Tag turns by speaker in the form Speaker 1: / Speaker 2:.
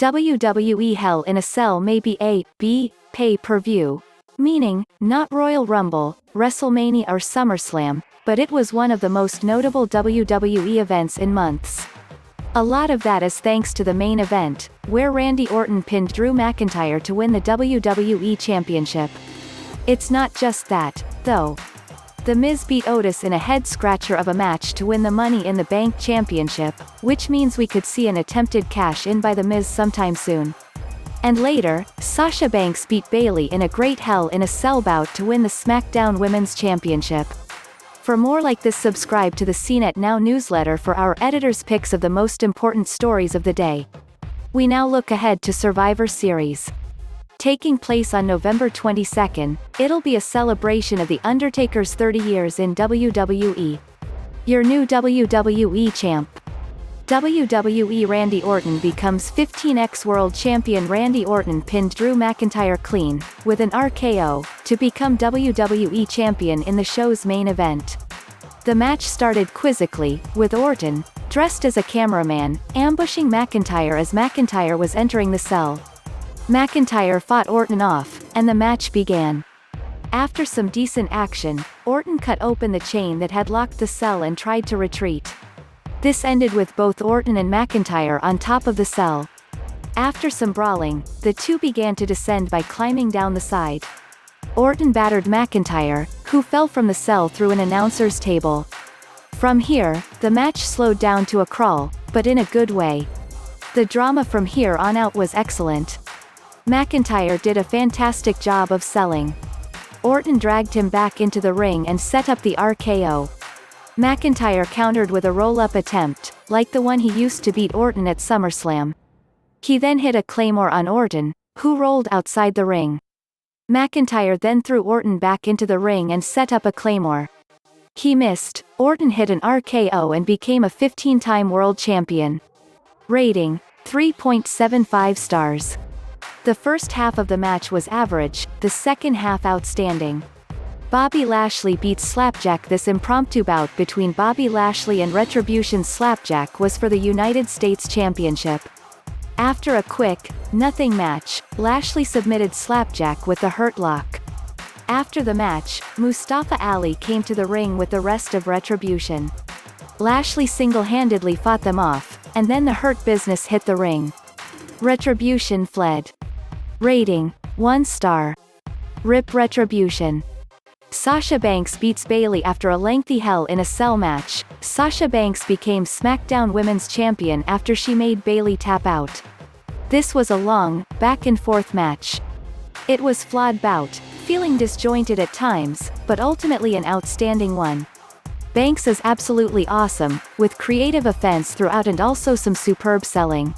Speaker 1: WWE Hell in a Cell may be a B pay-per-view, meaning, not Royal Rumble, WrestleMania or SummerSlam, but it was one of the most notable WWE events in months. A lot of that is thanks to the main event, where Randy Orton pinned Drew McIntyre to win the WWE Championship. It's not just that, though. The Miz beat Otis in a head-scratcher of a match to win the Money in the Bank Championship, which means we could see an attempted cash-in by The Miz sometime soon. And later, Sasha Banks beat Bayley in a great Hell in a Cell bout to win the SmackDown Women's Championship. For more like this, subscribe to the CNET Now newsletter for our editor's picks of the most important stories of the day. We now look ahead to Survivor Series. Taking place on November 22nd, it'll be a celebration of The Undertaker's 30 years in WWE. Your new WWE champ. WWE Randy Orton becomes 15x World Champion. Randy Orton pinned Drew McIntyre clean, with an RKO, to become WWE Champion in the show's main event. The match started quizzically, with Orton, dressed as a cameraman, ambushing McIntyre as McIntyre was entering the cell. McIntyre fought Orton off, and the match began. After some decent action, Orton cut open the chain that had locked the cell and tried to retreat. This ended with both Orton and McIntyre on top of the cell. After some brawling, the two began to descend by climbing down the side. Orton battered McIntyre, who fell from the cell through an announcer's table. From here, the match slowed down to a crawl, but in a good way. The drama from here on out was excellent. McIntyre did a fantastic job of selling. Orton dragged him back into the ring and set up the RKO. McIntyre countered with a roll-up attempt, like the one he used to beat Orton at SummerSlam. He then hit a Claymore on Orton, who rolled outside the ring. McIntyre then threw Orton back into the ring and set up a Claymore. He missed. Orton hit an RKO and became a 15-time world champion. Rating: 3.75 stars. The first half of the match was average, the second half outstanding. Bobby Lashley beats Slapjack. This impromptu bout between Bobby Lashley and Retribution's Slapjack was for the United States Championship. After a quick, nothing match, Lashley submitted Slapjack with the Hurt Lock. After the match, Mustafa Ali came to the ring with the rest of Retribution. Lashley single-handedly fought them off, and then the Hurt Business hit the ring. Retribution fled. Rating: 1 star. RIP Retribution. Sasha Banks beats Bayley after a lengthy Hell in a Cell match. Sasha Banks became SmackDown Women's Champion after she made Bayley tap out. This was a long, back-and-forth match. It was flawed bout, feeling disjointed at times, but ultimately an outstanding one. Banks is absolutely awesome, with creative offense throughout and also some superb selling.